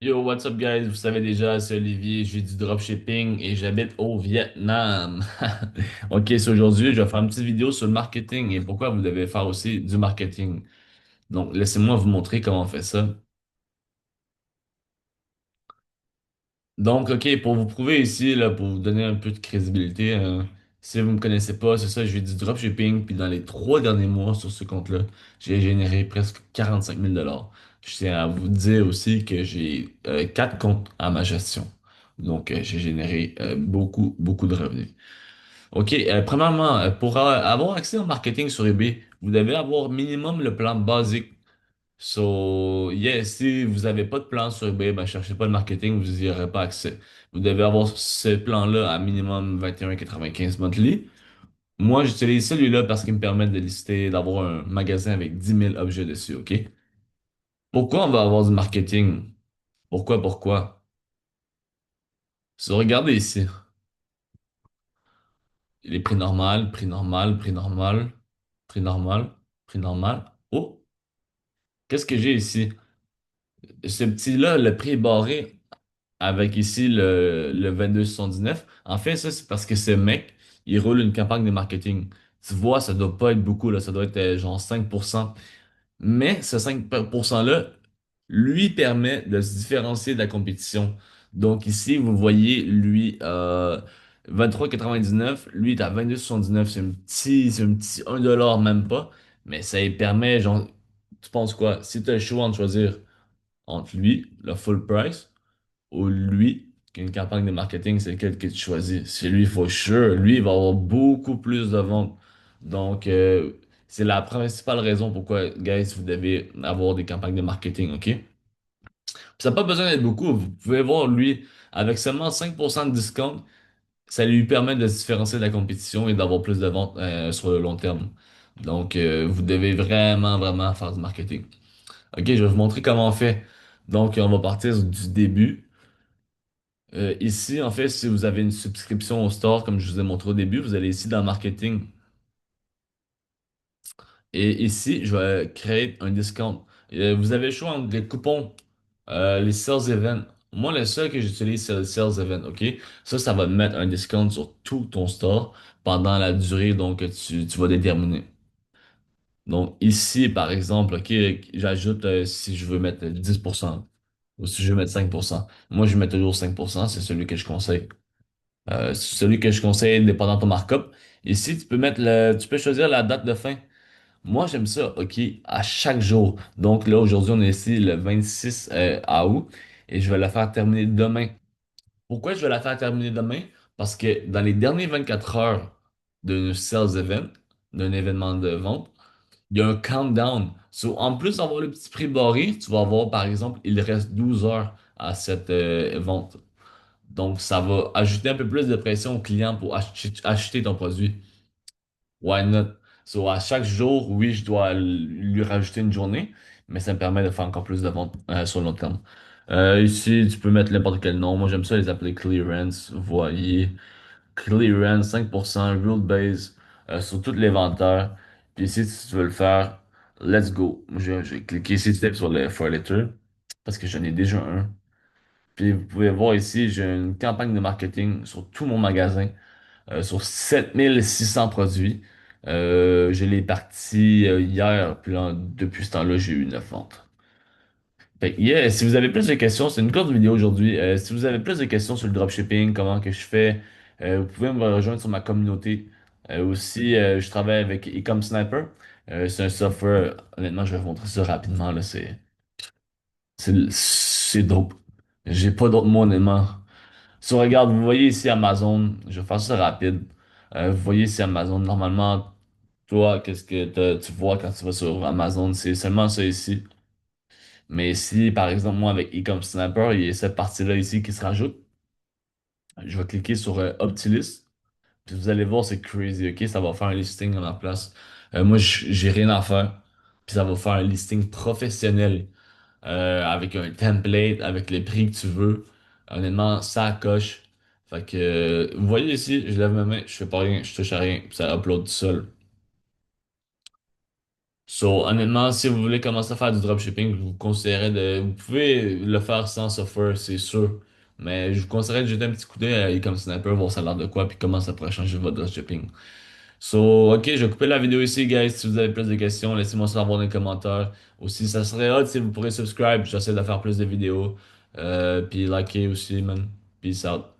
Yo, what's up guys? Vous savez déjà, c'est Olivier, j'ai du dropshipping et j'habite au Vietnam. Ok, c'est aujourd'hui, je vais faire une petite vidéo sur le marketing et pourquoi vous devez faire aussi du marketing. Donc, laissez-moi vous montrer comment on fait ça. Donc, ok, pour vous prouver ici, là, pour vous donner un peu de crédibilité, si vous me connaissez pas, c'est ça, je fais du dropshipping, puis dans les 3 derniers mois sur ce compte-là, j'ai généré presque 45 000 $. Je tiens à vous dire aussi que j'ai 4 comptes à ma gestion. Donc, j'ai généré beaucoup, beaucoup de revenus. OK, premièrement, pour avoir accès au marketing sur eBay, vous devez avoir minimum le plan basique. So, yeah, si vous n'avez pas de plan sur eBay, ben, cherchez pas le marketing, vous n'y aurez pas accès. Vous devez avoir ce plan-là à minimum 21,95 monthly. Moi, j'utilise celui-là parce qu'il me permet de lister, d'avoir un magasin avec 10 000 objets dessus, OK? Pourquoi on va avoir du marketing? Pourquoi? So, regardez ici. Les prix normal, prix normal, prix normal, prix normal, prix normal. Oh, qu'est-ce que j'ai ici? Ce petit-là, le prix est barré avec ici le 22,79. En fait, ça, c'est parce que ce mec, il roule une campagne de marketing. Tu vois, ça doit pas être beaucoup, là. Ça doit être genre 5%. Mais ce 5%-là lui permet de se différencier de la compétition. Donc ici, vous voyez, lui, 23,99, lui est à 22,79. C'est un petit 1 $ même pas. Mais ça lui permet, genre, tu penses quoi? Si tu as le choix de choisir entre lui, le full price, ou lui, qui a une campagne de marketing, c'est lequel que tu choisis. C'est lui, for sure. Lui, il va avoir beaucoup plus de ventes. Donc, c'est la principale raison pourquoi, guys, vous devez avoir des campagnes de marketing, OK? Puis ça n'a pas besoin d'être beaucoup. Vous pouvez voir, lui, avec seulement 5% de discount, ça lui permet de se différencier de la compétition et d'avoir plus de ventes, sur le long terme. Donc, vous devez vraiment, vraiment faire du marketing. OK, je vais vous montrer comment on fait. Donc, on va partir du début. Ici, en fait, si vous avez une subscription au store, comme je vous ai montré au début, vous allez ici dans Marketing. Et ici, je vais créer un discount. Vous avez le choix entre les coupons, les sales events. Moi, le seul que j'utilise, c'est le sales event, OK? Ça va me mettre un discount sur tout ton store pendant la durée donc, que tu vas déterminer. Donc, ici, par exemple, OK, j'ajoute si je veux mettre 10% ou si je veux mettre 5%. Moi, je mets toujours 5%, c'est celui que je conseille. C'est celui que je conseille dépendant de ton markup. Ici, tu peux choisir la date de fin. Moi, j'aime ça, OK, à chaque jour. Donc là, aujourd'hui, on est ici le 26 août et je vais la faire terminer demain. Pourquoi je vais la faire terminer demain? Parce que dans les dernières 24 heures d'un sales event, d'un événement de vente, il y a un countdown. So, en plus d'avoir le petit prix barré, tu vas avoir, par exemple, il reste 12 heures à cette vente. Donc, ça va ajouter un peu plus de pression au client pour acheter ton produit. Why not? So, à chaque jour, oui, je dois lui rajouter une journée, mais ça me permet de faire encore plus de ventes sur le long terme. Ici, tu peux mettre n'importe quel nom. Moi, j'aime ça les appeler clearance. Vous voyez, clearance, 5%, rule base, sur tous les vendeurs. Puis ici, si tu veux le faire, let's go. Je vais cliquer ici, step sur le for letter, parce que j'en ai déjà un. Puis vous pouvez voir ici, j'ai une campagne de marketing sur tout mon magasin, sur 7 600 produits. Je l'ai parti hier, puis là, depuis ce temps-là, j'ai eu 9 ventes. Fait que, yeah, si vous avez plus de questions, c'est une courte vidéo aujourd'hui. Si vous avez plus de questions sur le dropshipping, comment que je fais, vous pouvez me rejoindre sur ma communauté. Aussi, je travaille avec Ecom Sniper. C'est un software, honnêtement, je vais vous montrer ça rapidement, là, c'est dope. J'ai pas d'autres mots, honnêtement. Si on regarde, vous voyez ici Amazon, je vais faire ça rapide. Vous voyez ici Amazon, normalement, toi, qu'est-ce que tu vois quand tu vas sur Amazon, c'est seulement ça ici. Mais ici, par exemple, moi, avec Ecom Sniper, il y a cette partie-là ici qui se rajoute. Je vais cliquer sur Optilist, puis vous allez voir, c'est crazy, ok? Ça va faire un listing à ma place. Moi, j'ai rien à faire, puis ça va faire un listing professionnel. Avec un template, avec les prix que tu veux. Honnêtement, ça coche. Fait que, vous voyez ici, je lève ma main, je fais pas rien, je touche à rien, puis ça upload tout seul. So, honnêtement, si vous voulez commencer à faire du dropshipping, je vous conseillerais vous pouvez le faire sans software, c'est sûr. Mais je vous conseillerais de jeter un petit coup d'œil à Ecom Sniper, voir ça a l'air de quoi, puis comment ça pourrait changer votre dropshipping. So, ok, je vais couper la vidéo ici, guys. Si vous avez plus de questions, laissez-moi savoir dans les commentaires. Aussi, ça serait hot si vous pourrez subscribe. J'essaie de faire plus de vidéos. Puis liker aussi, man. Peace out.